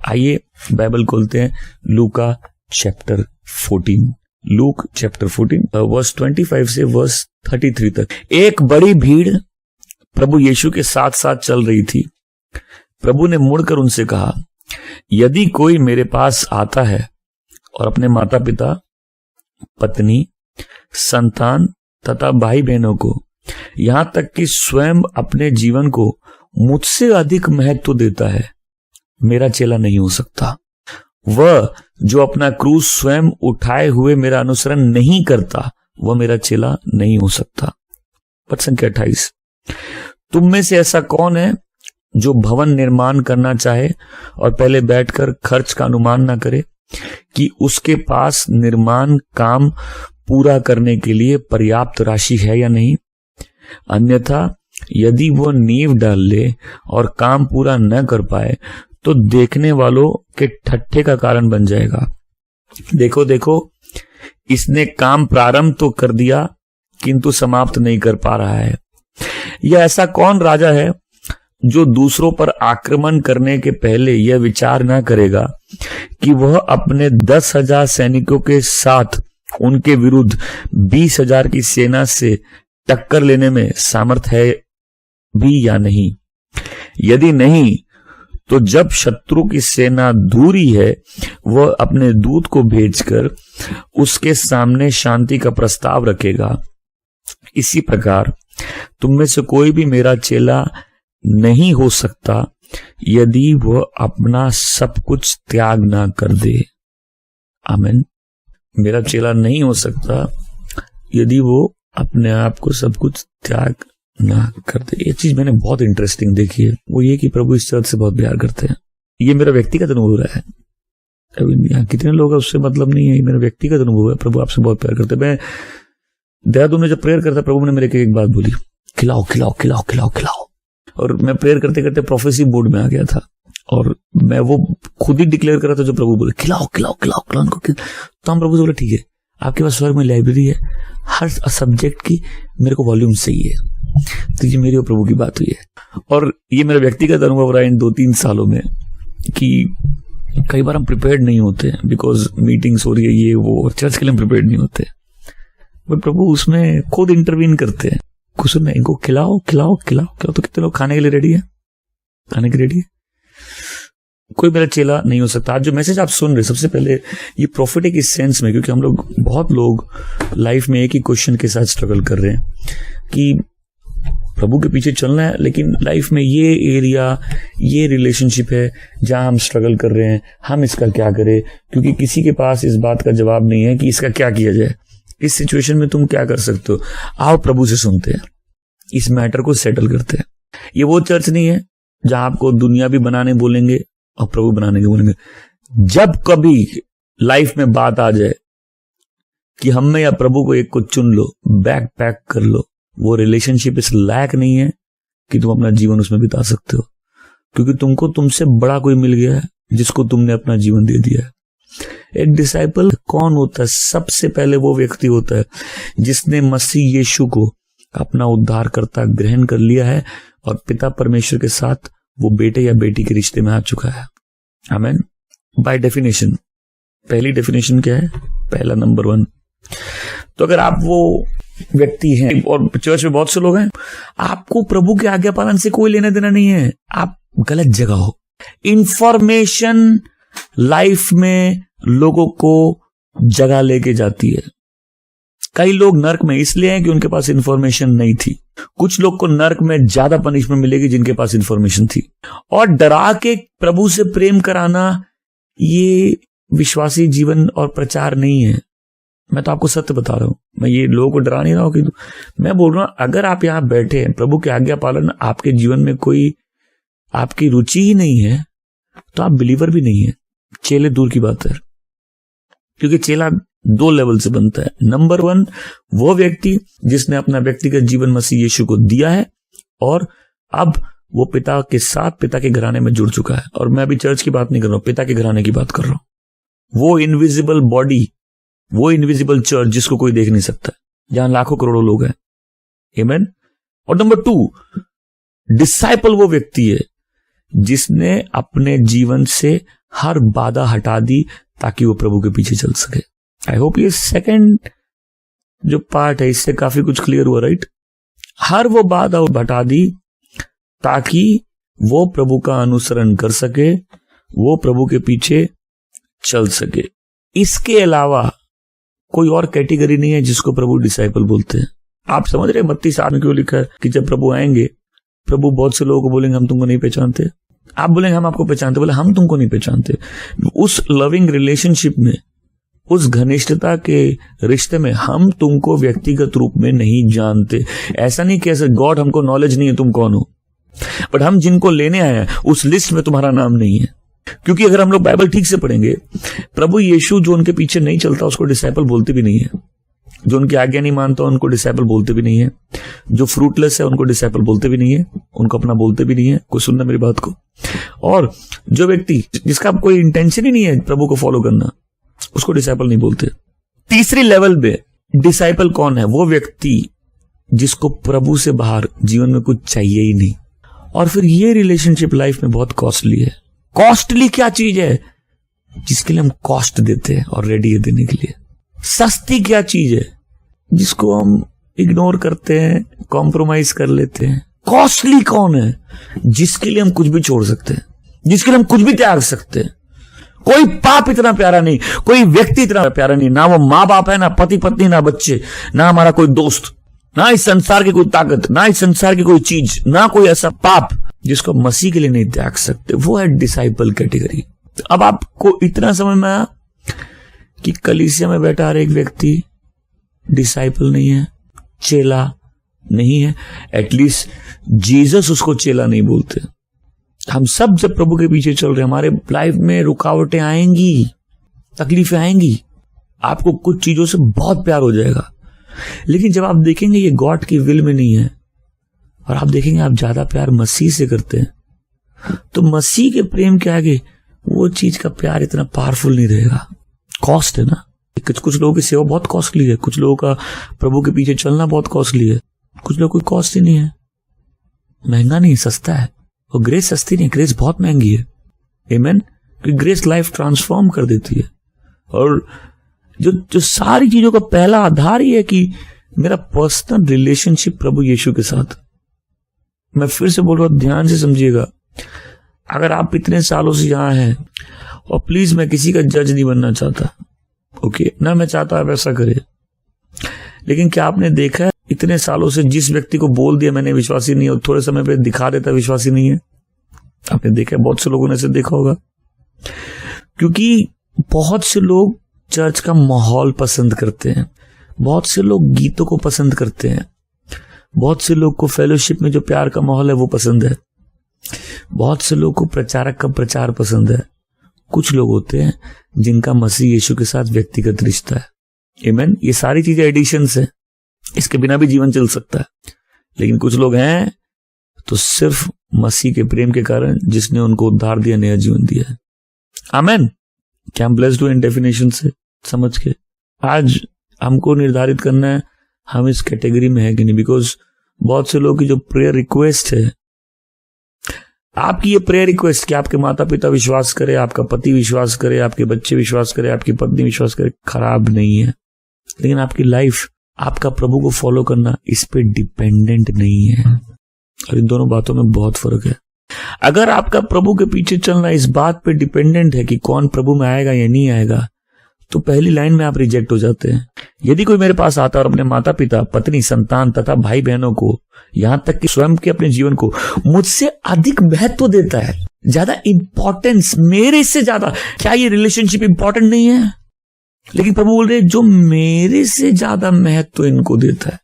आइए बाइबल खोलते हैं, लूका चैप्टर 14, लूक चैप्टर 14 वर्स 25 से वर्स 33 तक। एक बड़ी भीड़ प्रभु यीशु के साथ साथ चल रही थी। प्रभु ने मुड़कर उनसे कहा, यदि कोई मेरे पास आता है और अपने माता पिता, पत्नी, संतान तथा भाई बहनों को, यहां तक कि स्वयं अपने जीवन को मुझसे अधिक महत्व देता है, मेरा चेला नहीं हो सकता। वह जो अपना क्रूस स्वयं उठाए हुए मेरा अनुसरण नहीं करता, वह मेरा चेला नहीं हो सकता। पद संख्या 28। तुम में से ऐसा कौन है जो भवन निर्माण करना चाहे और पहले बैठकर खर्च का अनुमान ना करे कि उसके पास निर्माण काम पूरा करने के लिए पर्याप्त राशि है या नहीं? अन्यथा यदि वो नींव डाल ले और काम पूरा न कर पाए तो देखने वालों के ठट्ठे का कारण बन जाएगा। देखो देखो, इसने काम प्रारंभ तो कर दिया किंतु समाप्त नहीं कर पा रहा है। यह ऐसा कौन राजा है जो दूसरों पर आक्रमण करने के पहले यह विचार ना करेगा कि वह अपने 10,000 सैनिकों के साथ उनके विरुद्ध 20,000 की सेना से टक्कर लेने में सामर्थ है भी या नहीं? यदि नहीं, तो जब शत्रु की सेना दूरी है, वह अपने दूत को भेजकर उसके सामने शांति का प्रस्ताव रखेगा। इसी प्रकार तुम में से कोई भी मेरा चेला नहीं हो सकता यदि वह अपना सब कुछ त्याग ना कर दे। आमीन। मेरा चेला नहीं हो सकता यदि वो अपने आप को सब कुछ त्याग ना कर दे। ये चीज मैंने बहुत इंटरेस्टिंग देखी है, वो ये कि प्रभु इस चर्च से बहुत प्यार करते हैं। ये मेरा व्यक्तिगत अनुभव रहा है। अभी यहाँ कितने लोग हैं उससे मतलब नहीं है, ये मेरा व्यक्तिगत अनुभव है। प्रभु आपसे बहुत प्यार करते हैं। मैं देहरादून में जब प्रेयर करता, प्रभु ने मेरे को एक बात बोली, खिलाओ खिलाओ खिलाओ खिलाओ खिलाओ। और मैं प्रेयर करते करते प्रोफेसी बोर्ड में आ गया था और मैं वो खुद ही डिक्लेयर कर रहा था जो प्रभु बोले, खिलाओ खिलाओ खिलाओ खिलाओ उनको। तो हम प्रभु से बोले, ठीक है, आपके पास स्वर्ग में लाइब्रेरी है, हर सब्जेक्ट की मेरे को वॉल्यूम चाहिए। तो ये मेरी और प्रभु की बात हुई है। और ये मेरा व्यक्तिगत अनुभव रहा इन 2-3 सालों में कि कई बार हम प्रिपेयर्ड नहीं होते हैं, बिकॉज मीटिंग्स हो रही है, ये वो, चर्च के लिए हम प्रिपेयर्ड नहीं होते, बट प्रभु उसमें खुद इंटरवीन करते हैं। कुछ नहीं, इनको खिलाओ खिलाओ खिलाओ खिलाओ। तो कितने लोग खाने के लिए रेडी है? खाने के रेडी है? कोई मेरा चेला नहीं हो सकता। आज जो मैसेज आप सुन रहे, सबसे पहले ये प्रॉफिटिक इस सेंस में, क्योंकि हम लोग, बहुत लोग लाइफ में एक ही क्वेश्चन के साथ स्ट्रगल कर रहे हैं कि प्रभु के पीछे चलना है, लेकिन लाइफ में ये एरिया, ये रिलेशनशिप है जहां हम स्ट्रगल कर रहे हैं, हम इसका क्या करें? क्योंकि किसी के पास इस बात का जवाब नहीं है कि इसका क्या किया जाए, इस सिचुएशन में तुम क्या कर सकते हो। आओ प्रभु से सुनते हैं, इस मैटर को सेटल करते हैं। ये वो चर्च नहीं है जहां आपको दुनिया भी बनाने बोलेंगे और प्रभु बनाने के बोलेंगे। जब कभी लाइफ में बात आ जाए कि हम में या प्रभु को एक को चुन लो, बैग पैक कर लो, वो रिलेशनशिप इस लायक नहीं है कि तुम अपना जीवन उसमें बिता सकते हो, क्योंकि तुमको तुमसे बड़ा कोई मिल गया है जिसको तुमने अपना जीवन दे दिया है। एक डिसाइपल कौन होता है? सबसे पहले वो व्यक्ति होता है जिसने मसीह यीशु को अपना उद्धारकर्ता ग्रहण कर लिया है और पिता परमेश्वर के साथ वो बेटे या बेटी के रिश्ते में आ चुका है। आमीन। बाय डेफिनेशन, पहली डेफिनेशन क्या है? पहला नंबर 1। तो अगर आप वो व्यक्ति हैं, और चर्च में बहुत से लोग हैं, आपको प्रभु के आज्ञा पालन से कोई लेना देना नहीं है, आप गलत जगह हो। इंफॉर्मेशन लाइफ में लोगों को जगह लेके जाती है। कई लोग नर्क में इसलिए हैं कि उनके पास इंफॉर्मेशन नहीं थी। कुछ लोग को नर्क में ज्यादा पनिशमेंट मिलेगी जिनके पास इंफॉर्मेशन थी। और डरा के प्रभु से प्रेम कराना, ये विश्वासी जीवन और प्रचार नहीं है। मैं तो आपको सत्य बता रहा हूं, मैं ये लोगों को डरा नहीं रहा हूं कि मैं बोल रहा हूं, अगर आप यहां बैठे हैं, प्रभु के आज्ञा पालन आपके जीवन में कोई आपकी रुचि ही नहीं है, तो आप बिलीवर भी नहीं है। चेले दूर की बात है, क्योंकि चेला 2 लेवल से बनता है। नंबर 1, वो व्यक्ति जिसने अपना व्यक्तिगत जीवन मसीह यीशु को दिया है और अब वो पिता के साथ, पिता के घराने में जुड़ चुका है। और मैं अभी चर्च की बात नहीं कर रहा हूं, पिता के घराने की बात कर रहा हूं। वो इनविजिबल बॉडी, वो इनविजिबल चर्च जिसको कोई देख नहीं सकता, जहां लाखों करोड़ों लोग हैं, आमेन। और नंबर 2, डिसाइपल वो व्यक्ति है जिसने अपने जीवन से हर बाधा हटा दी ताकि वो प्रभु के पीछे चल सके। आई होप ये सेकंड जो पार्ट है इससे काफी कुछ क्लियर हुआ, राइट। हर वो बाधा हटा दी ताकि वो प्रभु का अनुसरण कर सके, वो प्रभु के पीछे चल सके। इसके अलावा कोई और कैटेगरी नहीं है जिसको प्रभु डिसाइपल बोलते हैं। आप समझ रहे 32 में क्यों लिखा है कि जब प्रभु आएंगे, प्रभु बहुत से लोगों को बोलेंगे हम तुमको नहीं पहचानते, आप बोलेंगे हम आपको पहचानते, बोले हम तुमको नहीं पहचानते। उस लविंग रिलेशनशिप में, उस घनिष्ठता के रिश्ते में हम तुमको व्यक्तिगत रूप में नहीं जानते। ऐसा नहीं कि ऐसे गॉड हमको नॉलेज नहीं है तुम कौन हो, बट हम जिनको लेने आए हैं उस लिस्ट में तुम्हारा नाम नहीं है। क्योंकि अगर हम लोग बाइबल ठीक से पढ़ेंगे, प्रभु यीशु जो उनके पीछे नहीं चलता उसको डिसाइपल बोलते भी नहीं है, जो उनकी आज्ञा नहीं मानता उनको डिसाइपल बोलते भी नहीं है, जो फ्रूटलेस है उनको डिसाइपल बोलते भी नहीं है, उनको अपना बोलते भी नहीं है। कोई सुनना मेरी बात को। और जो व्यक्ति जिसका कोई इंटेंशन ही नहीं है प्रभु को फॉलो करना, उसको डिसाइपल नहीं बोलते। तीसरी लेवल पे डिसाइपल कौन है? वो व्यक्ति जिसको प्रभु से बाहर जीवन में कुछ चाहिए ही नहीं। और फिर ये रिलेशनशिप लाइफ में बहुत कॉस्टली है। कॉस्टली क्या चीज है? जिसके लिए हम कॉस्ट देते हैं और रेडी है देने के लिए। सस्ती क्या चीज है? जिसको हम इग्नोर करते हैं, कॉम्प्रोमाइज कर लेते हैं। कॉस्टली कौन है? जिसके लिए हम कुछ भी छोड़ सकते हैं, जिसके लिए हम कुछ भी त्याग सकते हैं। कोई पाप इतना प्यारा नहीं, कोई व्यक्ति इतना प्यारा नहीं, ना वो माँ बाप है, ना पति पत्नी, ना बच्चे, ना हमारा कोई दोस्त, ना इस संसार की कोई ताकत, ना इस संसार की कोई चीज, ना कोई ऐसा पाप जिसको मसीह के लिए नहीं त्याग सकते। वो है डिसाइपल कैटेगरी। अब आपको इतना समझ में आया कि कलीसिया में बैठा हर एक व्यक्ति डिसाइपल नहीं है, चेला नहीं है। एटलीस्ट जीसस उसको चेला नहीं बोलते। हम सब जब प्रभु के पीछे चल रहे हैं, हमारे लाइफ में रुकावटें आएंगी, तकलीफें आएंगी, आपको कुछ चीजों से बहुत प्यार हो जाएगा। लेकिन जब आप देखेंगे ये गॉड की विल में नहीं है और आप देखेंगे आप ज्यादा प्यार मसीह से करते हैं, तो मसीह के प्रेम के आगे वो चीज का प्यार इतना पावरफुल नहीं रहेगा। कॉस्ट है ना। कुछ लोगों की सेवा बहुत कॉस्टली है, कुछ लोगों का प्रभु के पीछे चलना बहुत कॉस्टली है, कुछ लोग कोई कॉस्ट ही नहीं है, महंगा नहीं, सस्ता है। और ग्रेस सस्ती नहीं, ग्रेस बहुत महंगी है। आमेन। क्योंकि ग्रेस लाइफ ट्रांसफॉर्म कर देती है। और जो सारी चीजों का पहला आधार ही है कि मेरा पर्सनल रिलेशनशिप प्रभु यीशु के साथ। मैं फिर से बोल रहा हूं, ध्यान से समझिएगा। अगर आप इतने सालों से यहां हैं, और प्लीज मैं किसी का जज नहीं बनना चाहता, ओके ना, मैं चाहता आप ऐसा करे, लेकिन क्या आपने देखा है इतने सालों से जिस व्यक्ति को बोल दिया मैंने विश्वासी नहीं है, थोड़े समय पे दिखा देता विश्वासी नहीं है? आपने देखा है? बहुत से लोगों ने इसे देखा होगा। क्योंकि बहुत से लोग चर्च का माहौल पसंद करते हैं, बहुत से लोग गीतों को पसंद करते हैं, बहुत से लोग को फेलोशिप में जो प्यार का माहौल है वो पसंद है, बहुत से लोग को प्रचारक का प्रचार पसंद है। कुछ लोग होते हैं जिनका मसीह यीशु के साथ व्यक्तिगत रिश्ता है। आमेन। ये सारी चीजें एडिशंस है, इसके बिना भी जीवन चल सकता है। लेकिन कुछ लोग हैं तो सिर्फ मसीह के प्रेम के कारण, जिसने उनको उद्धार दिया, नया जीवन दिया है। आमेन। क्या हम ब्लेस्ड हुए इन डेफिनेशन से समझ के? आज हमको निर्धारित करना है हम इस कैटेगरी में है कि नहीं। बिकॉज बहुत से लोगों की जो प्रेयर रिक्वेस्ट है, आपकी ये प्रेयर रिक्वेस्ट कि आपके माता पिता विश्वास करे, आपका पति विश्वास करे, आपके बच्चे विश्वास करे, आपकी पत्नी विश्वास करे, खराब नहीं है। लेकिन आपकी लाइफ, आपका प्रभु को फॉलो करना इस पे डिपेंडेंट नहीं है। और इन दोनों बातों में बहुत फर्क है। अगर आपका प्रभु के पीछे चलना इस बात पे डिपेंडेंट है कि कौन प्रभु में आएगा या नहीं आएगा, तो पहली लाइन में आप रिजेक्ट हो जाते हैं। यदि कोई मेरे पास आता है और अपने माता पिता, पत्नी, संतान तथा भाई बहनों को, यहां तक कि स्वयं के अपने जीवन को मुझसे अधिक महत्व देता है, ज्यादा इंपॉर्टेंस मेरे से ज्यादा, क्या ये रिलेशनशिप इंपॉर्टेंट नहीं है? लेकिन प्रभु बोल रहे जो मेरे से ज्यादा महत्व इनको देता है,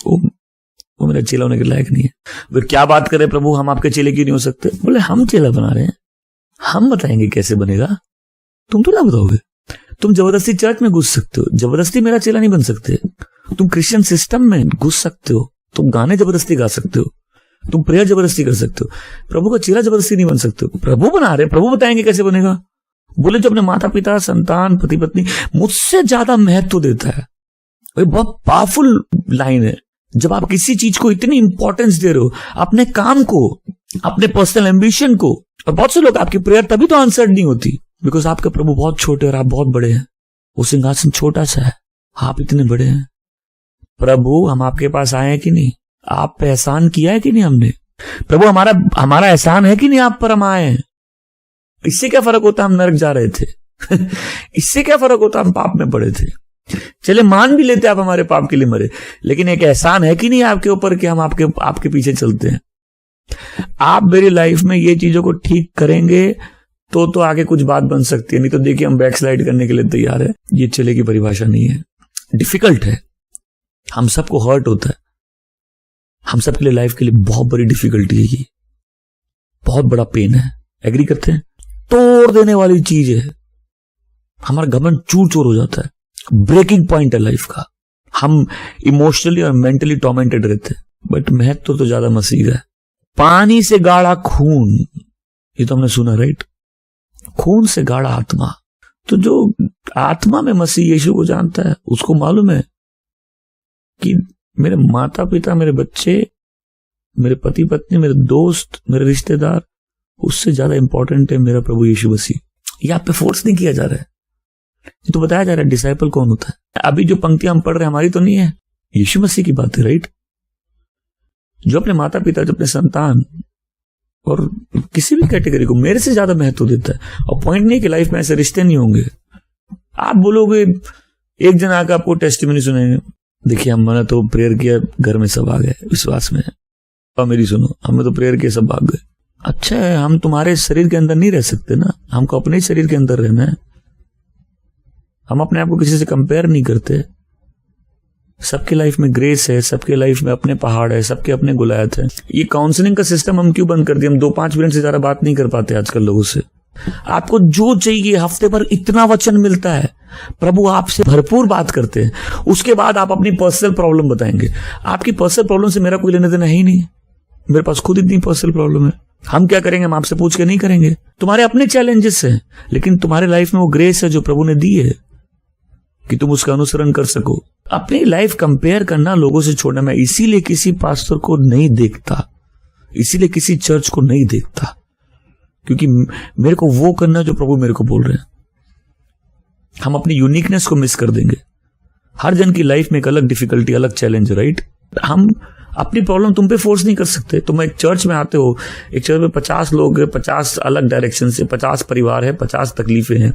वो मेरा चेला होने के लायक नहीं है। फिर क्या बात करें प्रभु, हम आपके चेले क्यों नहीं हो सकते? बोले हम चेला बना रहे हैं, हम बताएंगे कैसे बनेगा, तुम तो ना बताओगे। तुम जबरदस्ती चर्च में घुस सकते हो, जबरदस्ती मेरा चेला नहीं बन सकते। तुम क्रिश्चियन सिस्टम में घुस सकते हो, तुम गाने जबरदस्ती गा सकते हो, तुम प्रेयर जबरदस्ती कर सकते हो, प्रभु का चेला जबरदस्ती नहीं बन सकते हो। प्रभु बना रहे, प्रभु बताएंगे कैसे बनेगा। बोले जो अपने माता पिता, संतान, पति पत्नी मुझसे ज्यादा महत्व देता है। बहुत पावरफुल लाइन है। जब आप किसी चीज को इतनी इंपॉर्टेंस दे रहे हो, अपने काम को, अपने पर्सनल एम्बिशन को, और बहुत से लोग आपकी प्रेयर तभी तो आंसर्ड नहीं होती बिकॉज आपके प्रभु बहुत छोटे और आप बहुत बड़े हैं। वो सिंहासन छोटा सा है, आप इतने बड़े हैं। प्रभु हम आपके पास आए हैं कि नहीं? आप पे एहसान किया है कि नहीं हमने? प्रभु हमारा एहसान है कि नहीं आप पर हम आए हैं? इससे क्या फर्क होता हम नरक जा रहे थे? इससे क्या फर्क होता हम पाप में पड़े थे? चले मान भी लेते आप हमारे पाप के लिए मरे, लेकिन एक एहसान है कि नहीं आपके ऊपर कि हम आपके पीछे चलते हैं। आप मेरी लाइफ में ये चीजों को ठीक करेंगे तो आगे कुछ बात बन सकती है, नहीं तो देखिए हम बैकस्लाइड करने के लिए तैयार है। ये चले की परिभाषा नहीं है। डिफिकल्ट है, हम सबको हर्ट होता है, हम सबके लिए लाइफ के लिए बहुत बड़ी डिफिकल्टी है, ये बहुत बड़ा पेन है। एग्री करते हैं? तोड़ देने वाली चीज है, हमारा घमंड चूर चूर हो जाता है, ब्रेकिंग पॉइंट है लाइफ का। हम इमोशनली और मेंटली टॉर्मेंटेड रहते हैं, बट महत्व तो ज्यादा मसीह है। पानी से गाढ़ा खून, ये तो हमने सुना, राइट? खून से गाढ़ा आत्मा। तो जो आत्मा में मसीह यीशु को जानता है उसको मालूम है कि मेरे माता पिता, मेरे बच्चे, मेरे पति पत्नी, मेरे दोस्त, मेरे रिश्तेदार, उससे ज्यादा इंपॉर्टेंट है मेरा प्रभु यीशु मसीह। ये आप पे फोर्स नहीं किया जा रहा है, ये तो बताया जा रहा है डिसाइपल कौन होता है। अभी जो पंक्तियां हम पढ़ रहे हैं हमारी तो नहीं है, यीशु मसीह की बात है, राइट? जो अपने माता पिता, जो अपने संतान और किसी भी कैटेगरी को मेरे से ज्यादा महत्व देता है। और पॉइंट नहीं कि लाइफ में ऐसे रिश्ते नहीं होंगे। आप बोलोगे, एक जन आकर आपको टेस्टिमनी सुनाएंगे, देखिए हमने तो प्रेयर किया, घर में सब आ गए विश्वास में। और मेरी सुनो, हमने तो प्रेयर किया, सब भाग गए। अच्छा है, हम तुम्हारे शरीर के अंदर नहीं रह सकते ना, हमको अपने ही शरीर के अंदर रहना है। हम अपने आप को किसी से कंपेयर नहीं करते। सबके लाइफ में ग्रेस है, सबके लाइफ में अपने पहाड़ है, सबके अपने गुलायत है। ये काउंसलिंग का सिस्टम हम क्यों बंद कर दिए? हम 2-5 मिनट से ज्यादा बात नहीं कर पाते आजकल लोगों से। आपको जो चाहिए, हफ्ते भर इतना वचन मिलता है, प्रभु आपसे भरपूर बात करते हैं। उसके बाद आप अपनी पर्सनल प्रॉब्लम बताएंगे। आपकी पर्सनल प्रॉब्लम से मेरा कोई लेना देना है ही नहीं। मेरे पास खुद इतनी पर्सनल प्रॉब्लम है, हम क्या करेंगे? हम आपसे पूछ के नहीं करेंगे। तुम्हारे अपने चैलेंजेस हैं, लेकिन तुम्हारे लाइफ में वो ग्रेस है जो प्रभु ने दी है कि तुम उसका अनुसरण कर सको। अपनी लाइफ कंपेयर करना, लोगों से छोड़ना, मैं इसीलिए किसी पास्टर को नहीं देखता, इसीलिए किसी चर्च को नहीं देखता, क्योंकि मेरे को वो करना जो प्रभु मेरे को बोल रहे हैं। हम अपनी यूनिकनेस को मिस कर देंगे। हर जन की लाइफ में एक अलग डिफिकल्टी, अलग चैलेंज, राइट? हम अपनी प्रॉब्लम तुम पे फोर्स नहीं कर सकते। तुम एक चर्च में आते हो, एक चर्च में 50 लोग हैं, 50 अलग डायरेक्शन से, 50 परिवार है, 50 तकलीफें हैं,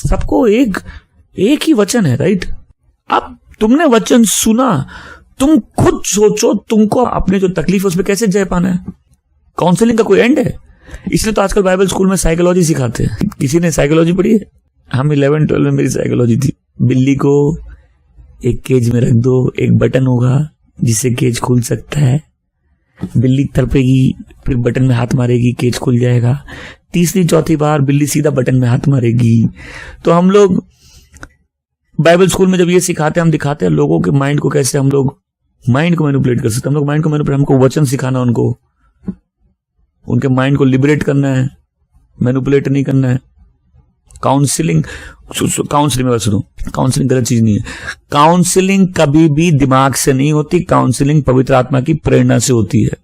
सबको एक ही वचन है, राइट? अब तुमने वचन सुना, तुम खुद सोचो तुमको अपने जो तकलीफ है उसमें कैसे जय पाना है। काउंसलिंग का कोई एंड है? इसलिए तो आजकल बाइबल स्कूल में साइकोलॉजी सिखाते हैं। किसी ने साइकोलॉजी पढ़ी है? हम 11-12 में मेरी साइकोलॉजी थी। बिल्ली को एक केज में रख दो, एक बटन होगा जिससे केज खुल सकता है। बिल्ली तड़पेगी, फिर बटन में हाथ मारेगी, केज खुल जाएगा। तीसरी चौथी बार बिल्ली सीधा बटन में हाथ मारेगी। तो हम लोग बाइबल स्कूल में जब ये सिखाते हैं, हम दिखाते हैं लोगों के माइंड को कैसे हम लोग माइंड को मैनिपुलेट कर सकते हैं। हम लोग माइंड को मैनिपुलेट, हमको वचन सिखाना, उनको उनके माइंड को लिबरेट करना है, मैनिपुलेट नहीं करना है। काउंसलिंग में बस सुनो, काउंसलिंग गलत चीज नहीं है। काउंसलिंग कभी भी दिमाग से नहीं होती, काउंसलिंग पवित्र आत्मा की प्रेरणा से होती है।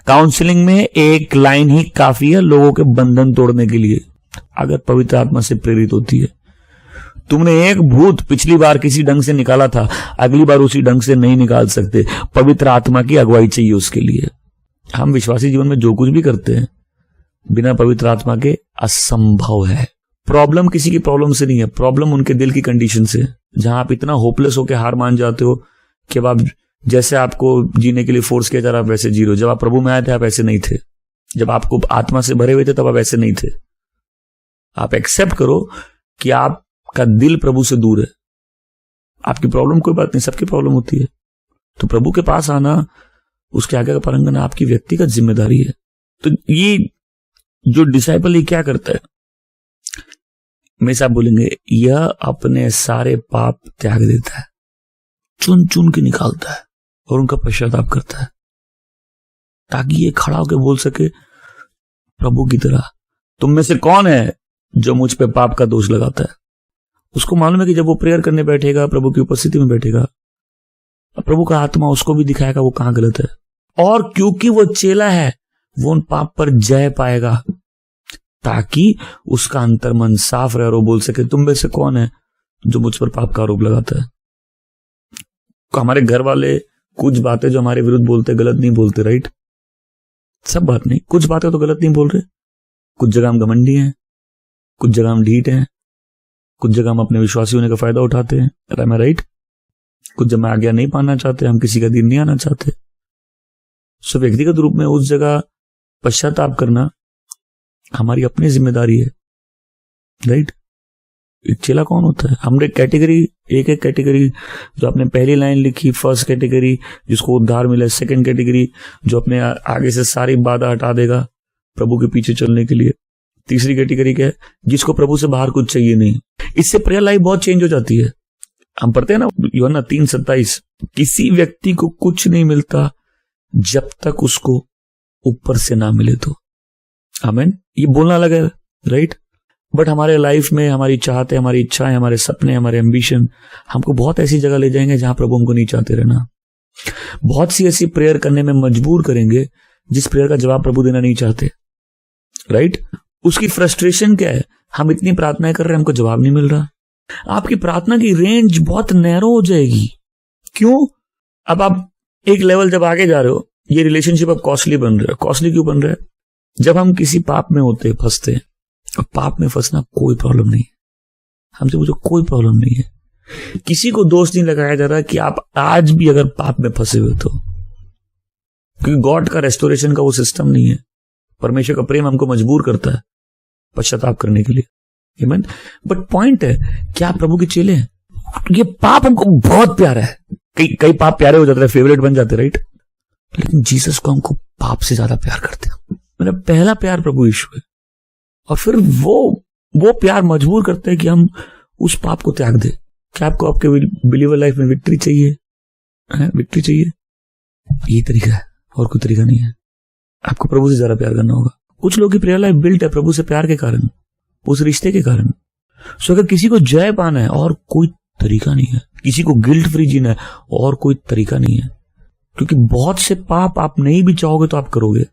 काउंसलिंग में एक लाइन ही काफी है लोगों के बंधन तोड़ने के लिए, अगर पवित्र आत्मा से प्रेरित होती है। तुमने एक भूत पिछली बार किसी ढंग से निकाला था, अगली बार उसी ढंग से नहीं निकाल सकते। पवित्र आत्मा की अगुवाई चाहिए उसके लिए। हम विश्वासी जीवन में जो कुछ भी करते हैं बिना पवित्र आत्मा के असंभव है। प्रॉब्लम किसी की प्रॉब्लम से नहीं है, प्रॉब्लम उनके दिल की कंडीशन से, जहां आप इतना होपलेस होकर हार मान जाते हो कि अब आप जैसे आपको जीने के लिए फोर्स किया जा रहा है वैसे जी रहे हो। जब आप प्रभु में आए थे आप ऐसे नहीं थे, जब आपको आत्मा से भरे हुए थे तब आप ऐसे नहीं थे। आप एक्सेप्ट करो कि आपका दिल प्रभु से दूर है। आपकी प्रॉब्लम कोई बात नहीं, सबकी प्रॉब्लम होती है। तो प्रभु के पास आना, उसके आगे का पारंगन आपकी व्यक्तिगत जिम्मेदारी है। तो ये जो डिसाइपल ये क्या करता है, हमेशा बोलेंगे, यह अपने सारे पाप त्याग देता है, चुन चुन के निकालता है और उनका पश्चाताप करता है, ताकि ये खड़ा होकर बोल सके प्रभु की तरह, तुम में से कौन है जो मुझ पे पाप का दोष लगाता है। उसको मालूम है कि जब वो प्रेयर करने बैठेगा, प्रभु की उपस्थिति में बैठेगा, प्रभु का आत्मा उसको भी दिखाएगा वो कहां गलत है, और क्योंकि वो चेला है वो उन पाप पर जय पाएगा, ताकि उसका अंतर्मन साफ रहे और वो बोल सके तुम में से कौन है जो मुझ पर पाप का आरोप लगाता है। हमारे घर वाले कुछ बातें जो हमारे विरुद्ध बोलते गलत नहीं बोलते, राइट? सब बात नहीं, कुछ बातें तो गलत नहीं बोल रहे। कुछ जगह हम घमंडी हैं, कुछ जगह हम ढीठ हैं, कुछ जगह हम अपने विश्वासी होने का फायदा उठाते हैं, एम आई राइट? कुछ जगह आज्ञा नहीं पाना चाहते, हम किसी का दिन नहीं आना चाहते। सो व्यक्तिगत रूप में उस जगह पश्चाताप करना हमारी अपनी जिम्मेदारी है, राइट? एक चेला कौन होता है? हमने कैटेगरी एक कैटेगरी जो आपने पहली लाइन लिखी, फर्स्ट कैटेगरी जिसको उद्धार मिला, सेकंड कैटेगरी जो अपने आगे से सारी बाधा हटा देगा प्रभु के पीछे चलने के लिए, तीसरी कैटेगरी क्या है? जिसको प्रभु से बाहर कुछ चाहिए नहीं। इससे प्रेयर लाइफ बहुत चेंज हो जाती है। हम पढ़ते हैं ना यूहन्ना 3:27, किसी व्यक्ति को कुछ नहीं मिलता जब तक उसको ऊपर से ना मिले तो। आमीन। ये बोलना अलग है, राइट? बट हमारे लाइफ में हमारी चाहते, हमारी इच्छाएं, हमारे सपने, हमारे एम्बिशन हमको बहुत ऐसी जगह ले जाएंगे जहां प्रभु हमको नहीं चाहते रहना। बहुत सी ऐसी प्रेयर करने में मजबूर करेंगे जिस प्रेयर का जवाब प्रभु देना नहीं चाहते, राइट? उसकी फ्रस्ट्रेशन क्या है? हम इतनी प्रार्थनाएं कर रहे हैं, हमको जवाब नहीं मिल रहा। आपकी प्रार्थना की रेंज बहुत नैरो हो जाएगी। क्यों? अब आप एक लेवल जब आगे जा रहे हो, ये रिलेशनशिप अब कॉस्टली बन रहा है। कॉस्टली क्यों बन रहा है? जब हम किसी पाप में होते, फंसते हैं, और पाप में फंसना कोई प्रॉब्लम नहीं है, हमसे मुझे कोई प्रॉब्लम नहीं है। किसी को दोष नहीं लगाया जा रहा कि आप आज भी अगर पाप में फंसे हुए तो, क्योंकि गॉड का रेस्टोरेशन का वो सिस्टम नहीं है। परमेश्वर का प्रेम हमको मजबूर करता है पश्चाताप करने के लिए। आमीन। बट पॉइंट है, क्या प्रभु के चेले हैं? ये पाप हमको बहुत प्यारा है। कई पाप प्यारे हो जाते हैं, फेवरेट बन जाते हैं, राइट? लेकिन जीसस को हमको पाप से ज्यादा प्यार करते हैं। मेरा पहला प्यार प्रभु यीशु है, और फिर वो प्यार मजबूर करते हैं कि हम उस पाप को त्याग दें। क्या आपको आपके बिलीवर लाइफ में विक्ट्री चाहिए? विक्ट्री चाहिए? ये तरीका है, और कोई तरीका नहीं है। आपको प्रभु से ज्यादा प्यार करना होगा। कुछ लोगों की प्रेयर लाइफ बिल्ट है प्रभु से प्यार के कारण, उस रिश्ते के कारण। सो अगर किसी को जय पाना है, और कोई तरीका नहीं है। किसी को गिल्ट फ्री जीना है, और कोई तरीका नहीं है। क्योंकि बहुत से पाप आप नहीं भी चाहोगे तो आप करोगे।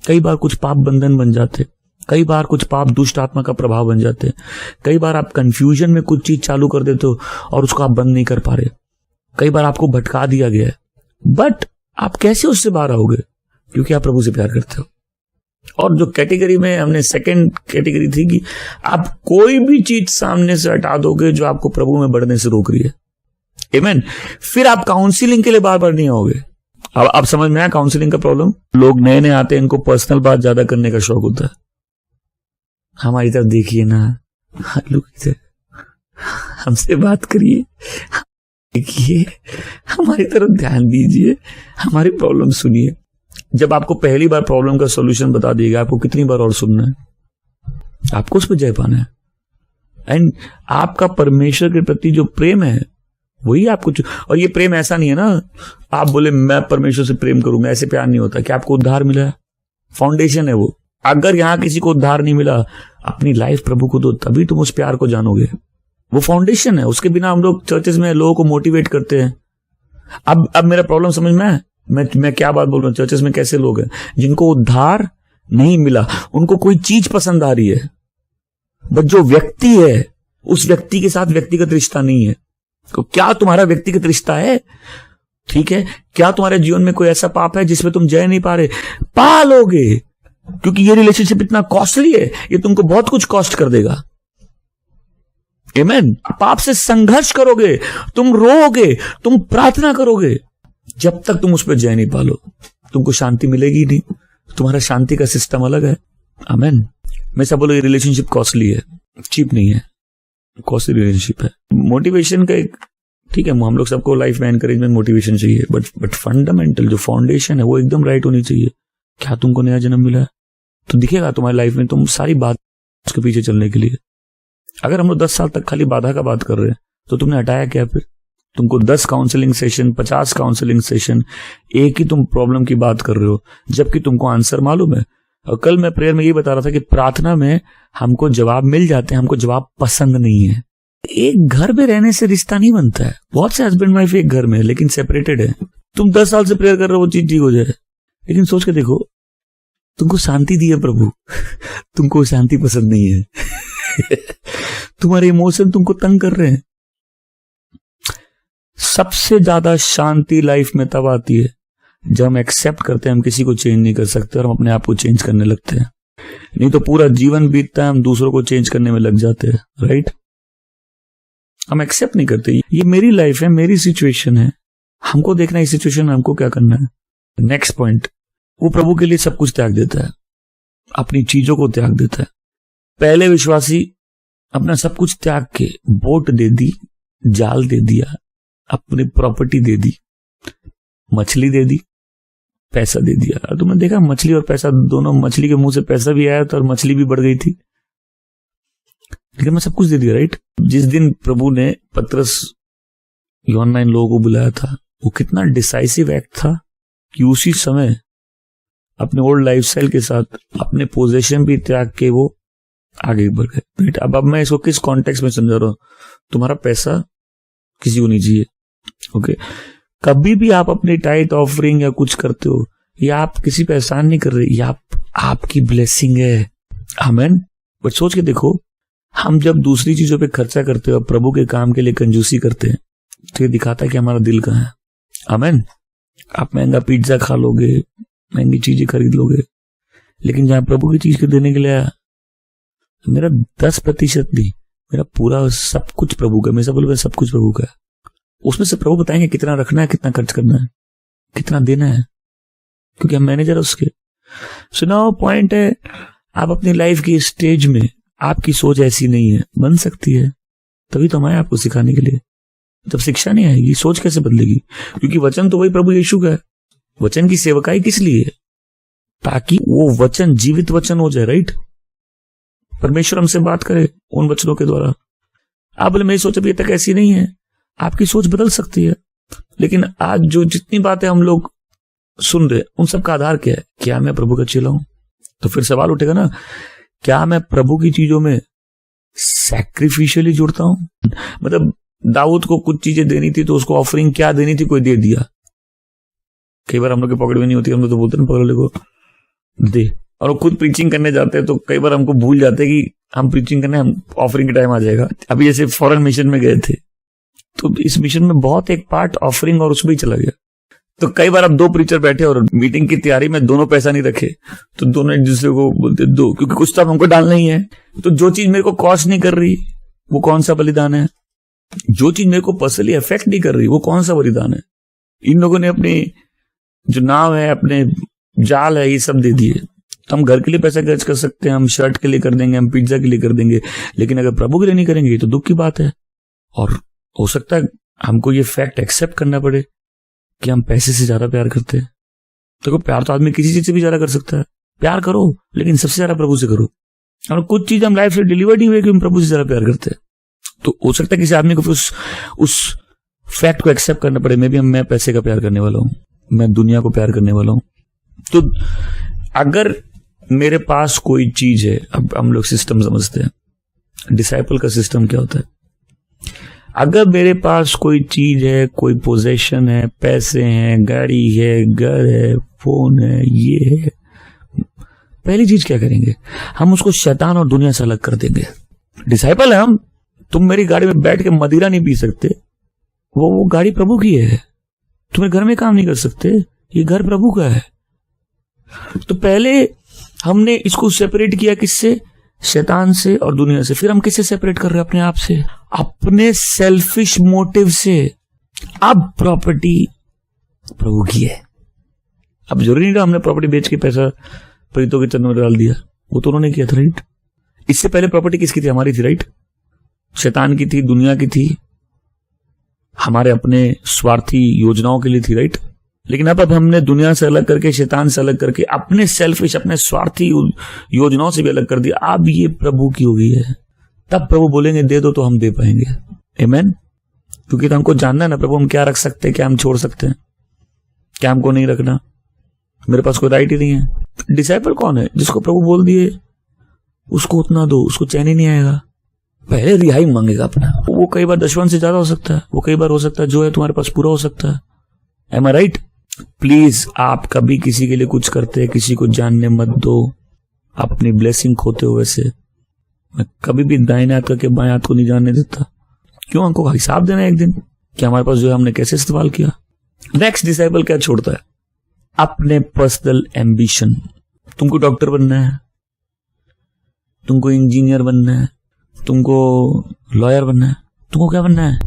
कई बार कुछ पाप बंधन बन जाते, कई बार कुछ पाप दुष्ट आत्मा का प्रभाव बन जाते, कई बार आप कंफ्यूजन में कुछ चीज चालू कर देते हो और उसको आप बंद नहीं कर पा रहे, कई बार आपको भटका दिया गया है। बट आप कैसे उससे बाहर आओगे? क्योंकि आप प्रभु से प्यार करते हो। और जो कैटेगरी में हमने सेकंड कैटेगरी थी कि आप कोई भी चीज सामने से हटा दोगे जो आपको प्रभु में बढ़ने से रोक रही है। आमीन। फिर आप काउंसलिंग के लिए बार बार नहीं आओगे। अब समझ में आया काउंसलिंग का प्रॉब्लम? लोग नए नए आते हैं, इनको पर्सनल बात ज्यादा करने का शौक होता है। हमारी तरफ देखिए ना, लोग हमसे बात करिए, देखिए, हमारी तरफ ध्यान दीजिए, हमारी प्रॉब्लम सुनिए। जब आपको पहली बार प्रॉब्लम का सॉल्यूशन बता दिएगा, आपको कितनी बार और सुनना है? आपको उस पर जय पाना है। एंड आपका परमेश्वर के प्रति जो प्रेम है वही आपको, और ये प्रेम ऐसा नहीं है ना आप बोले मैं परमेश्वर से प्रेम करूंगा, ऐसे प्यार नहीं होता। क्या आपको उद्धार मिला है? फाउंडेशन है वो। अगर यहां किसी को उद्धार नहीं मिला, अपनी लाइफ प्रभु को दो, तभी तुम उस प्यार को जानोगे। वो फाउंडेशन है, उसके बिना हम लोग चर्चेस में लोगों को मोटिवेट करते हैं। अब मेरा प्रॉब्लम समझ में है? मैं क्या बात बोल रहा हूं? चर्चेस में कैसे लोग हैं जिनको उद्धार नहीं मिला, उनको कोई चीज पसंद आ रही है, बट जो व्यक्ति है उस व्यक्ति के साथ व्यक्तिगत रिश्ता नहीं है। तो क्या तुम्हारा व्यक्तिगत रिश्ता है? ठीक है, क्या तुम्हारे जीवन में कोई ऐसा पाप है जिसमें तुम जय नहीं पा रहे? पा लोगे, क्योंकि ये रिलेशनशिप इतना कॉस्टली है, ये तुमको बहुत कुछ कॉस्ट कर देगा। आमीन। पाप से संघर्ष करोगे, तुम रोओगे, तुम प्रार्थना करोगे, जब तक तुम उस पर जय नहीं पालो तुमको शांति मिलेगी नहीं। तुम्हारा शांति का सिस्टम अलग है। आमीन। मैं सब बोलो ये रिलेशनशिप कॉस्टली है, चीप नहीं है, कॉस्टली रिलेशनशिप है। मोटिवेशन का एक, ठीक है, हम लोग सबको लाइफ में एनकरेजमेंट मोटिवेशन चाहिए, बट फंडामेंटल जो फाउंडेशन है वो एकदम राइट होनी चाहिए। क्या तुमको नया जन्म मिला है तो दिखेगा तुम्हारी लाइफ में, तुम सारी बात उसके पीछे चलने के लिए। अगर हम लोग 10 साल तक खाली बाधा का बात कर रहे हैं तो तुमने हटाया क्या? फिर तुमको 10 काउंसलिंग सेशन, 50 काउंसलिंग सेशन, एक ही तुम प्रॉब्लम की बात कर रहे हो, जबकि तुमको आंसर मालूम है। और कल मैं प्रेयर में ये बता रहा था कि प्रार्थना में हमको जवाब मिल जाते हैं, हमको जवाब पसंद नहीं है। एक घर में रहने से रिश्ता नहीं बनता है। बहुत से हस्बैंड वाइफ एक घर में लेकिन सेपरेटेड है। तुम 10 साल से प्रेयर कर रहे हो वो चीज ठीक हो जाए, लेकिन सोच के देखो, तुमको शांति दी है प्रभु, तुमको शांति पसंद नहीं है। तुम्हारे इमोशन तुमको तंग कर रहे हैं। सबसे ज्यादा शांति लाइफ में तब आती है जब हम एक्सेप्ट करते हैं हम किसी को चेंज नहीं कर सकते और हम अपने आप को चेंज करने लगते हैं। नहीं तो पूरा जीवन बीतता है हम दूसरों को चेंज करने में लग जाते हैं, राइट। हम एक्सेप्ट नहीं करते, ये मेरी लाइफ है, मेरी सिचुएशन है, हमको देखना है इस सिचुएशन में हमको क्या करना है। नेक्स्ट पॉइंट, वो प्रभु के लिए सब कुछ त्याग देता है, अपनी चीजों को त्याग देता है। पहले विश्वासी अपना सब कुछ त्याग के बोट दे दी, जाल दे दिया, अपनी प्रॉपर्टी दे दी, मछली दे दी, पैसा दे दिया। और तुमने देखा मछली और पैसा दोनों, मछली के मुंह से पैसा भी आया था और मछली भी बढ़ गई थी, लेकिन मैं सब कुछ दे दिया, राइट। जिस दिन प्रभु ने पतरस यूहन्ना इन लोगों को बुलाया था, वो कितना डिसाइसिव एक्ट था कि उसी समय अपने ओल्ड लाइफस्टाइल के साथ अपने पोजीशन भी त्याग के वो आगे बढ़ गए, राइट। अब मैं इसको किस कॉन्टेक्स्ट में समझा रहा हूं, तुम्हारा पैसा किसी को नहीं चाहिए, ओके। कभी भी आप अपनी टाइट ऑफरिंग या कुछ करते हो, या आप किसी पे एहसान नहीं कर रहे, या आपकी ब्लेसिंग है, आमीन। बट सोच के देखो, हम जब दूसरी चीजों पे खर्चा करते हो, प्रभु के काम के लिए कंजूसी करते हैं, तो ये दिखाता है कि हमारा दिल कहाँ है, आमीन। आप महंगा पिज्जा खा लोगे, महंगी चीजें खरीद लोगे, लेकिन जहां प्रभु की चीज के देने के लिए आया, मेरा 10% भी, मेरा पूरा सब कुछ प्रभु का, मैं सब बोलूंगा सब कुछ प्रभु का है। उसमें से प्रभु बताएंगे कितना रखना है, कितना खर्च करना है, कितना देना है, क्योंकि हम मैनेजर उसके। सुनाओ पॉइंट है, आप अपनी लाइफ की स्टेज में आपकी सोच ऐसी नहीं है, बन सकती है, तभी तो हम आए आपको सिखाने के लिए। जब शिक्षा नहीं आएगी सोच कैसे बदलेगी, क्योंकि वचन तो वही प्रभु यीशु का है। वचन की सेवकाई किस लिए है, ताकि वो वचन जीवित वचन हो जाए, राइट। परमेश्वर हमसे बात करे उन वचनों के द्वारा। आप बोले मेरी सोच अभी तक ऐसी नहीं है, आपकी सोच बदल सकती है। लेकिन आज जो जितनी बातें हम लोग सुन रहे, उन सब का आधार क्या है, क्या मैं प्रभु का चेला हूं? तो फिर सवाल उठेगा ना, क्या मैं प्रभु की चीजों में सैक्रिफिशियली जुड़ता हूं? मतलब दाऊद को कुछ चीजें देनी थी तो उसको ऑफरिंग क्या देनी थी, कोई दे दिया। कई बार हम लोग के पॉकेट में नहीं होती, हम लोग तो बोलते ना पकड़ को दे, और वो खुद प्रीचिंग करने जाते हैं तो कई बार हमको भूल जाते हैं कि हम प्रीचिंग करने, हम ऑफरिंग के टाइम आ जाएगा। अभी जैसे फॉरेन मिशन में गए थे, तो इस मिशन में बहुत एक पार्ट ऑफरिंग और उसमें ही चला गया। तो कई बार अब 2 प्रीचर बैठे और मीटिंग की तैयारी में दोनों पैसा नहीं रखे, तो दोनों एक दूसरे को बोलते दो, क्योंकि कुछ तो हमको डालना ही है। तो जो चीज मेरे को कॉस्ट नहीं कर रही वो कौन सा बलिदान है, जो चीज मेरे को पर्सनली अफेक्ट नहीं कर रही वो कौन सा बलिदान है। इन लोगों ने अपनी जो नाव है, अपने जाल है, ये सब दे दिए। तो हम घर के लिए पैसा खर्च कर सकते हैं, हम शर्ट के लिए कर देंगे, हम पिज्जा के लिए कर देंगे, लेकिन अगर प्रभु के लिए नहीं करेंगे तो दुख की बात है। और हो सकता है हमको ये फैक्ट एक्सेप्ट करना पड़े कि हम पैसे से ज्यादा प्यार करते हैं। देखो प्यार तो आदमी किसी चीज से भी ज्यादा कर सकता है, प्यार करो लेकिन सबसे ज्यादा प्रभु से करो। और कुछ चीज हम लाइफ से डिलीवर्ड ही हुए कि हम प्रभु से ज्यादा प्यार करते हैं। तो हो सकता है किसी आदमी को उस फैक्ट को एक्सेप्ट करना पड़े, मैं पैसे का प्यार करने वाला हूं, मैं दुनिया को प्यार करने वाला हूं। तो अगर मेरे पास कोई चीज है, अब हम लोग सिस्टम समझते हैं, डिसाइपल का सिस्टम क्या होता है। अगर मेरे पास कोई चीज है, कोई पोजेशन है, पैसे हैं, गाड़ी है, घर है, फोन है, ये है, पहली चीज क्या करेंगे, हम उसको शैतान और दुनिया से अलग कर देंगे। डिसाइपल है हम, तुम मेरी गाड़ी में बैठ के मदिरा नहीं पी सकते, वो गाड़ी प्रभु की है। तुम्हें घर में काम नहीं कर सकते, ये घर प्रभु का है। तो पहले हमने इसको सेपरेट किया, किससे, शैतान से और दुनिया से। फिर हम किससे सेपरेट कर रहे हैं, अपने आप से, अपने सेल्फिश मोटिव से। अब प्रॉपर्टी प्रभु की है। अब जरूरी नहीं था हमने प्रॉपर्टी बेच के पैसा प्रीतों के चरणों में डाल दिया, वो तो उन्होंने किया था, राइट। इससे पहले प्रॉपर्टी किसकी थी, हमारी थी, राइट। शैतान की थी, दुनिया की थी, हमारे अपने स्वार्थी योजनाओं के लिए थी, राइट। लेकिन अब हमने दुनिया से अलग करके, शैतान से अलग करके, अपने सेल्फिश, अपने स्वार्थी योजनाओं से भी अलग कर दिया। अब ये प्रभु की हो गई है। तब प्रभु बोलेंगे दे दो तो हम दे पाएंगे, आमीन। क्योंकि तो हमको जानना है ना प्रभु, हम क्या रख सकते हैं, क्या हम छोड़ सकते हैं, क्या हमको नहीं रखना। मेरे पास कोई राइट ही नहीं है। डिसाइपल कौन है, जिसको प्रभु बोल दिए उसको उतना दो, उसको चैन ही नहीं आएगा। पहले रिहाई मांगेगा अपना। वो कई बार दशवन से ज्यादा हो सकता है, वो कई बार हो सकता है जो है तुम्हारे पास पूरा हो सकता है। M I right? प्लीज आप कभी किसी के लिए कुछ करते हैं, किसी को जानने मत दो, अपनी ब्लेसिंग खोते हो। वैसे मैं कभी भी दाहिने हाथ करके बाएं हाथ को नहीं जानने देता। क्यों? हमको हिसाब देना है एक दिन कि हमारे पास जो है हमने कैसे इस्तेमाल किया। नेक्स्ट डिसाइपल क्या छोड़ता है? अपने पर्सनल एम्बिशन। तुमको डॉक्टर बनना है, तुमको इंजीनियर बनना है, तुमको लॉयर बनना है, तुमको क्या बनना है?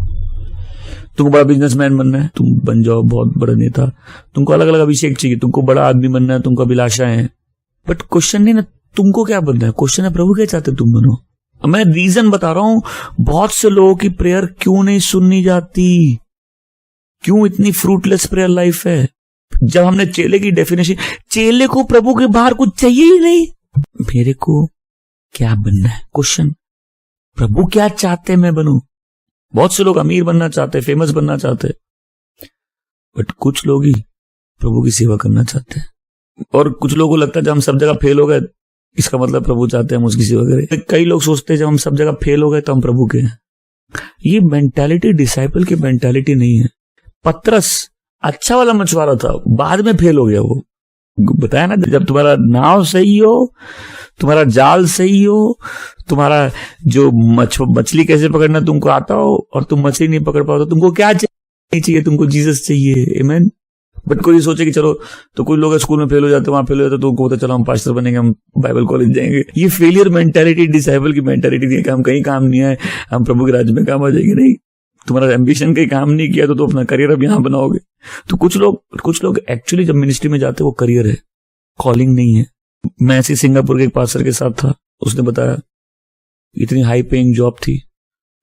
तुमको बड़ा बिजनेसमैन बनना है, तुम बन जाओ बहुत बड़ा नेता। तुमको अलग अलग अभिषेक चाहिए, तुमको बड़ा आदमी बनना है, तुमको अभिलाषाएं हैं। बट क्वेश्चन नहीं ना तुमको क्या बनना है, क्वेश्चन है प्रभु क्या चाहते तुम बनो। मैं रीजन बता रहा हूं, बहुत से लोगों की प्रेयर क्यों नहीं सुननी जाती, क्यों इतनी फ्रूटलेस प्रेयर लाइफ है। जब हमने चेले की डेफिनेशन, चेले को प्रभु के बाहर कुछ चाहिए ही नहीं। मेरे को क्या बनना है, क्वेश्चन प्रभु क्या चाहते मैं बनूं। बहुत से लोग अमीर बनना चाहते, फेमस बनना चाहते, बट कुछ लोग ही प्रभु की सेवा करना चाहते हैं। और कुछ लोगों को लगता है जब हम सब जगह फेल हो गए इसका मतलब प्रभु चाहते हैं हम उसकी सेवा करें। कई लोग सोचते हैं जब हम सब जगह फेल हो गए तो हम प्रभु के हैं। ये मेंटालिटी डिसाइपल की मेंटालिटी नहीं है। पतरस अच्छा वाला मछुआरा था, बाद में फेल हो गया। वो बताया ना, जब तुम्हारा नाव सही हो, तुम्हारा जाल सही हो, तुम्हारा जो मछली कैसे पकड़ना तुमको आता हो और तुम मछली नहीं पकड़ पाओ तो तुमको क्या चाहिए? तुमको जीसस चाहिए। आमीन। बट कोई सोचे कि चलो, तो कोई लोग स्कूल में फेल हो जाते, वहां फेल हो जाते, तो बोलते चलो हम पास्टर बनेंगे, हम बाइबल कॉलेज जाएंगे। ये फेलियर मेंटालिटी डिसाइबल की मेंटालिटी नहीं है कि हम कहीं काम नहीं आए, हम प्रभु के राज्य में काम आ जाएंगे। नहीं, तुम्हारा एम्बिशन कहीं काम नहीं किया तो अपना करियर अब यहां बनाओगे। तो कुछ लोग एक्चुअली जब मिनिस्ट्री में जाते वो करियर है, कॉलिंग नहीं है। मैं ऐसे सिंगापुर के एक पास्टर के साथ था, उसने बताया इतनी हाई पेइंग जॉब थी,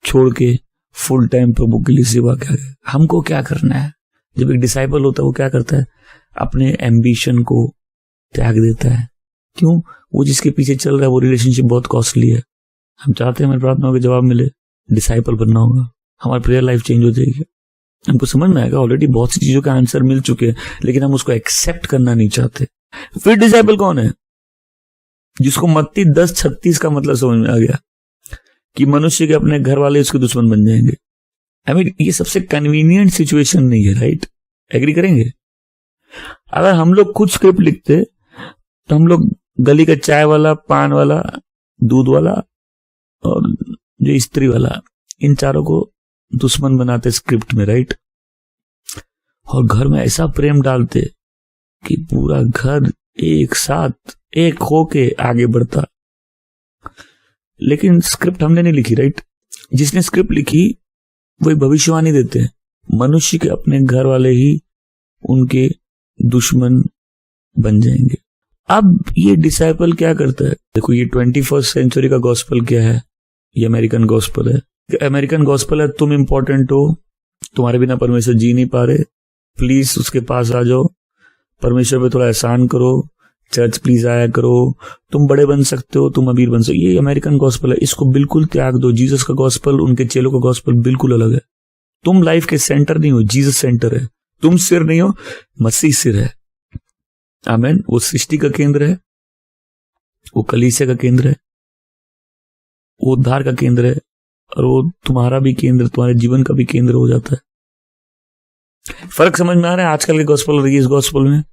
छोड़ के फुल टाइम प्रभु के लिए सेवा क्या है। हमको क्या करना है? जब एक डिसाइपल होता है वो क्या करता है? अपने एम्बिशन को त्याग देता है। क्यों? वो जिसके पीछे चल रहा है वो रिलेशनशिप बहुत कॉस्टली है। हम चाहते हैं हमारी प्रार्थनाओं के जवाब मिले, डिसाइपल बनना होगा, हमारी प्रेयर लाइफ चेंज हो जाएगी। हमको समझ में आएगा ऑलरेडी बहुत सी चीजों का आंसर मिल चुके हैं, लेकिन हम उसको एक्सेप्ट करना नहीं चाहते। फिर डिसाइपल कौन है? जिसको मत्ती 10:36 का मतलब समझ में आ गया कि मनुष्य के अपने घर वाले उसके दुश्मन बन जाएंगे। ये सबसे कन्वीनियंट सिचुएशन नहीं है, राइट? एग्री करेंगे? अगर हम लोग खुद स्क्रिप्ट लिखते तो हम लोग गली का चाय वाला, पान वाला, दूध वाला और जो स्त्री वाला, इन चारों को दुश्मन बनाते स्क्रिप्ट में, राइट? और घर में ऐसा प्रेम डालते कि पूरा घर एक साथ एक होके आगे बढ़ता। लेकिन स्क्रिप्ट हमने नहीं लिखी, राइट? जिसने स्क्रिप्ट लिखी वही भविष्यवाणी देते हैं। मनुष्य के अपने घर वाले ही उनके दुश्मन बन जाएंगे। अब ये डिसाइपल क्या करता है? देखो, ये 21st सेंचुरी का गॉस्पल क्या है? ये अमेरिकन गॉस्पल है। अमेरिकन गॉस्पल है तुम इंपॉर्टेंट हो, तुम्हारे बिना परमेश्वर जी नहीं पा रहे, प्लीज उसके पास आ जाओ, परमेश्वर पे थोड़ा एहसान करो, चर्च प्लीज आया करो, तुम बड़े बन सकते हो, तुम अमीर बन सकते हो। ये अमेरिकन गॉस्पल है, इसको बिल्कुल त्याग दो। जीसस का गॉस्पल, उनके चेलों का गॉस्पल बिल्कुल अलग है। तुम लाइफ के सेंटर नहीं हो, जीसस सेंटर है। तुम सिर नहीं हो, मसीह सिर है। आमीन। वो सृष्टि का केंद्र है, वो कलीसिया का केंद्र है, वो उद्धार का केंद्र है, और वो तुम्हारा भी केंद्र, तुम्हारे जीवन का भी केंद्र हो जाता है। फर्क समझ में आ रहा है आजकल के गॉस्पल और इस गॉस्पल में?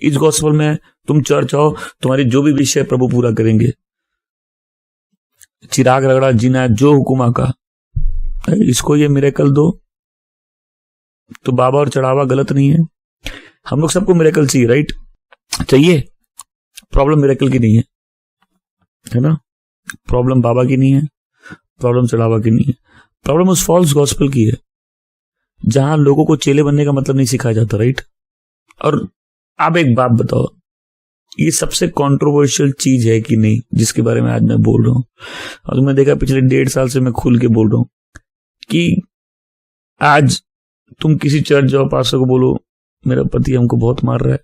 इस गॉस्पल में तुम चर्च आओ, तुम्हारी जो भी विषय प्रभु पूरा करेंगे। चिराग रगड़ा, जीना, जो हुकुमा का, इसको ये मिरेकल दो, तो बाबा और चढ़ावा गलत नहीं है। हम लोग सबको मिरेकल चाहिए, राइट? चाहिए। प्रॉब्लम मिरेकल की नहीं है ना? प्रॉब्लम बाबा की नहीं है, प्रॉब्लम चढ़ावा की नहीं है। प्रॉब्लम उस फॉल्स गॉस्पल की है जहां लोगों को चेले बनने का मतलब नहीं सिखाया जाता, राइट? और अब एक बात बताओ, ये सबसे कंट्रोवर्शियल चीज है कि नहीं जिसके बारे में आज मैं बोल रहा हूं? और तुमने देखा पिछले 1.5 साल से मैं खुल के बोल रहा हूं कि आज तुम किसी चर्च जाओ, पास्टर को बोलो मेरा पति हमको बहुत मार रहा है,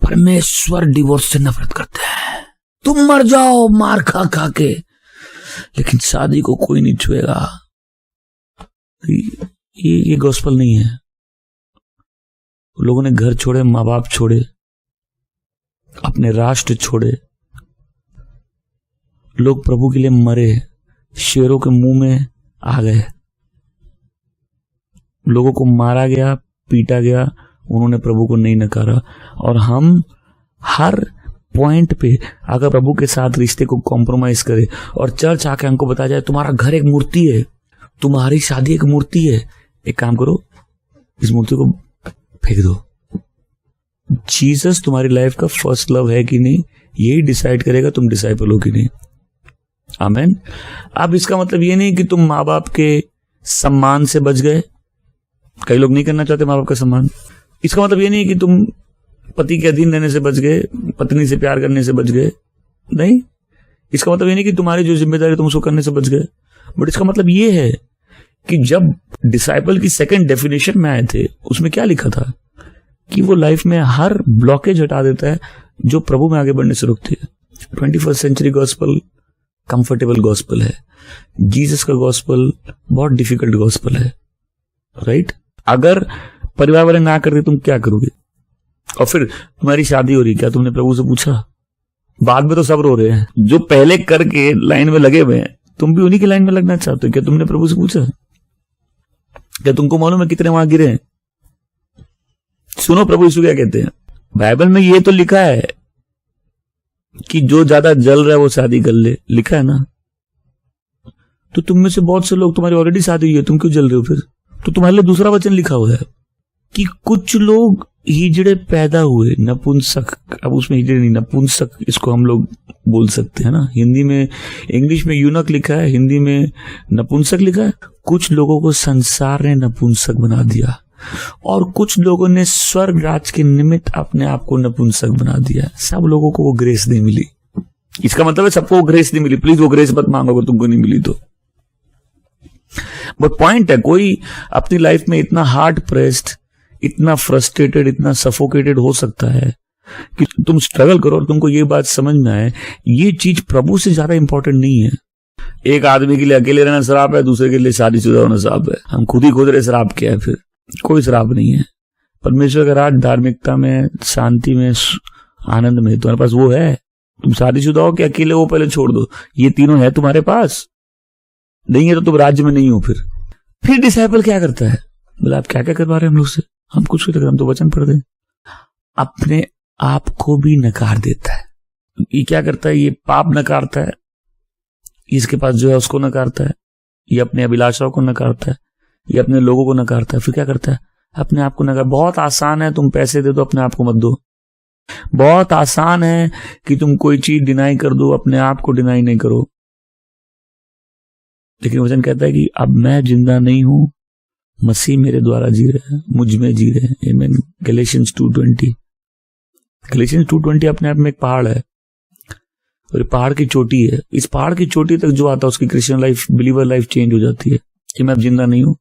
परमेश्वर डिवोर्स से नफरत करते हैं, तुम मर जाओ मार खा खा के, लेकिन शादी को कोई नहीं छुएगा। ये गॉस्पल नहीं है। लोगों ने घर छोड़े, माँ बाप छोड़े, अपने राष्ट्र छोड़े, लोग प्रभु के लिए मरे, शेरों के मुंह में आ गए, लोगों को मारा गया, पीटा गया, उन्होंने प्रभु को नहीं नकारा। और हम हर पॉइंट पे अगर प्रभु के साथ रिश्ते को कॉम्प्रोमाइज करें और चर्च आके हमको बताया जाए तुम्हारा घर एक मूर्ति है, तुम्हारी शादी एक मूर्ति है, एक काम करो, इस मूर्ति को फेंक दो। जीसस तुम्हारी लाइफ का फर्स्ट लव है कि नहीं, यही डिसाइड करेगा तुम डिसाइपल हो कि नहीं। आमेन। अब इसका मतलब ये नहीं कि तुम माँ बाप के सम्मान से बच गए, कई लोग नहीं करना चाहते माँ बाप का सम्मान। इसका मतलब ये नहीं कि तुम पति के अधीन रहने से बच गए, पत्नी से प्यार करने से बच गए, नहीं। इसका मतलब ये नहीं कि तुम्हारी जो जिम्मेदारी तुम उसको करने से बच गए। बट इसका मतलब ये है कि जब डिसाइपल की सेकंड डेफिनेशन में आए थे, उसमें क्या लिखा था कि वो लाइफ में हर ब्लॉकेज हटा देता है जो प्रभु में आगे बढ़ने से रोकती है। 21st century gospel comfortable gospel है, जीसस का गॉस्पल बहुत डिफिकल्ट गॉस्पल है, राइट। अगर परिवार वाले ना करते तुम क्या करोगे? और फिर तुम्हारी शादी हो रही, क्या तुमने प्रभु से पूछा? बाद में तो सब रो रहे हैं, जो पहले करके लाइन में लगे हुए हैं, तुम भी उन्हीं की लाइन में लगना चाहते हो, क्या तुमने प्रभु से पूछा? क्या तुमको मालूम है कितने वहां गिरे हैं? सुनो प्रभु यीशु क्या कहते हैं, बाइबल में ये तो लिखा है कि जो ज्यादा जल रहा है वो शादी कर ले, लिखा है ना। तो तुम में से बहुत से लोग, तुम्हारी ऑलरेडी शादी हुई है, तुम क्यों जल रहे हो फिर? तो तुम्हारे लिए दूसरा वचन लिखा हुआ है कि कुछ लोग हिजड़े पैदा हुए, नपुंसक। अब उसमें हिजड़े नहीं, नपुंसक इसको हम लोग बोल सकते हैं ना। हिंदी में, इंग्लिश में यूनक लिखा है, हिंदी में नपुंसक लिखा है। कुछ लोगों को संसार ने नपुंसक बना दिया और कुछ लोगों ने स्वर्ग राज के निमित्त अपने आप को नपुंसक बना दिया। सब लोगों को वो ग्रेस नहीं मिली। इसका मतलब है सबको वो ग्रेस नहीं मिली। प्लीज वो ग्रेस मत मांगो अगर तुमको नहीं मिली तो। बट पॉइंट है, कोई अपनी लाइफ में इतना हार्ड प्रेस्ड, इतना फ्रस्ट्रेटेड, इतना सफोकेटेड हो सकता है कि तुम स्ट्रगल करो और तुमको ये बात समझ में आए ये चीज प्रभु से ज्यादा इंपॉर्टेंट नहीं है। एक आदमी के लिए अकेले रहना श्राप है, दूसरे के लिए शादीशुदा होना श्राप है। हम खुद ही खोज रहे श्राप क्या है, फिर कोई श्राप नहीं है। परमेश्वर का राज धार्मिकता में, शांति में, आनंद में तुम्हारे पास वो है। तुम शादीशुदा हो कि अकेले, वो पहले छोड़ दो, ये तीनों है तुम्हारे पास। नहीं है तो तुम राज्य में नहीं हो। फिर डिसाइपल क्या करता है? बोला आप क्या क्या करवा रहे हैं हम लोग से? हम कुछ नहीं, हम तो वचन पढ़ दें। अपने आप को भी नकार देता है। ये क्या करता है? ये पाप नकारता है, इसके पास जो है उसको नकारता है, ये अपने अभिलाषाओं को नकारता है, ये अपने लोगों को नकारता है। फिर क्या करता है? अपने आप को नकार। बहुत आसान है, तुम पैसे दे दो, अपने आप को मत दो। बहुत आसान है कि तुम कोई चीज डिनाई कर दो, अपने आप को डिनाई नहीं करो। लेकिन वचन कहता है कि अब मैं जिंदा नहीं हूं, मसीह मेरे द्वारा जी रहे हैं, मुझ में जी रहे हैं। आमीन। गैलेशियंस 2:20। गैलेशियंस 2:20 अपने आप में एक पहाड़ है और पहाड़ की चोटी है। इस पहाड़ की चोटी तक जो आता है उसकी Christian life, believer life change हो जाती है कि मैं अब जिंदा नहीं हूं,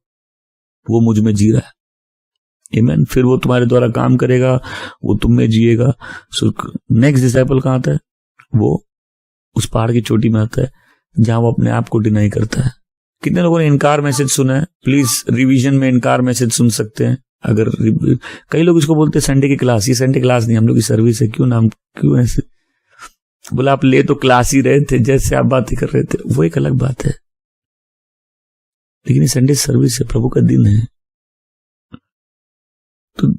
वो मुझ में जी रहा है। आमीन। फिर वो तुम्हारे द्वारा काम करेगा, वो तुम में जिएगा। सो नेक्स्ट डिसाइपल कहां आता है? वो उस पहाड़ की चोटी में आता है जहां वो अपने आप को डिनाई करता है। कितने लोगों ने इनकार मैसेज सुना है? प्लीज रिवीजन में इनकार मैसेज सुन सकते हैं। अगर कई लोग इसको बोलते हैं संडे की क्लास। ये संडे क्लास नहीं, हम लोग की सर्विस है। क्यों ऐसे बोला? आप ले तो क्लास ही रहे थे, जैसे आप बातें कर रहे थे, वो एक अलग बात है। लेकिन ये संडे सर्विस है, प्रभु का दिन है। तो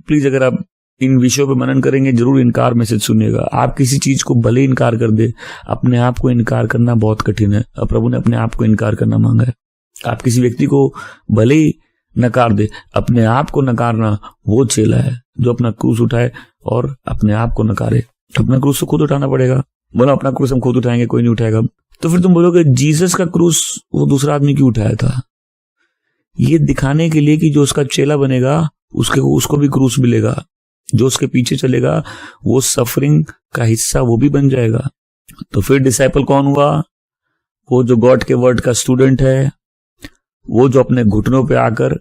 प्लीज अगर आप इन विषयों पे मनन करेंगे, जरूर इनकार मैसेज सुनिएगा। आप किसी चीज को भले इनकार कर दे, अपने आप को इनकार करना बहुत कठिन है। अब प्रभु ने अपने आप को इनकार करना मांगा है। आप किसी व्यक्ति को भले ही नकार दे, अपने आप को नकारना वो चेला है जो अपना क्रूस उठाए और अपने आप को नकारे। अपना क्रूस तो खुद उठाना पड़ेगा। बोलो अपना क्रूस हम खुद उठाएंगे, कोई नहीं उठाएगा। तो फिर तुम बोलोगे जीसस का क्रूस वो दूसरा आदमी क्यों उठाया था? ये दिखाने के लिए कि जो उसका चेला बनेगा उसको भी क्रूस मिलेगा। जो उसके पीछे चलेगा वो सफरिंग का हिस्सा वो भी बन जाएगा। तो फिर डिसाइपल कौन हुआ? वो जो गॉड के वर्ड का स्टूडेंट है, वो जो अपने घुटनों पे आकर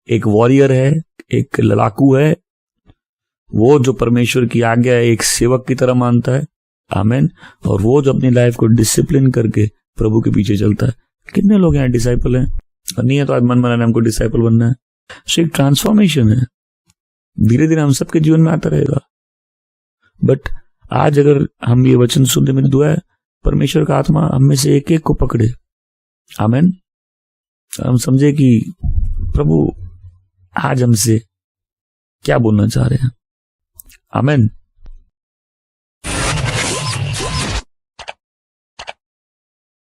एक वॉरियर है, एक लड़ाकू है, वो जो परमेश्वर की आज्ञा एक सेवक की तरह मानता है। आमीन। और वो जो अपनी लाइफ को डिसिप्लिन करके प्रभु के पीछे चलता है। कितने लोग यहाँ डिसाइपल हैं? और नहीं है तो आज मन बनाना हमको डिसाइपल बनना है। सो एक ट्रांसफॉर्मेशन है, धीरे धीरे हम सबके जीवन में आता रहेगा। बट आज अगर हम ये वचन सुनने में दुआ है परमेश्वर का आत्मा हम में से एक एक को पकड़े। आमेन। हम समझे कि प्रभु आज हमसे क्या बोलना चाह रहे हैं। आमेन।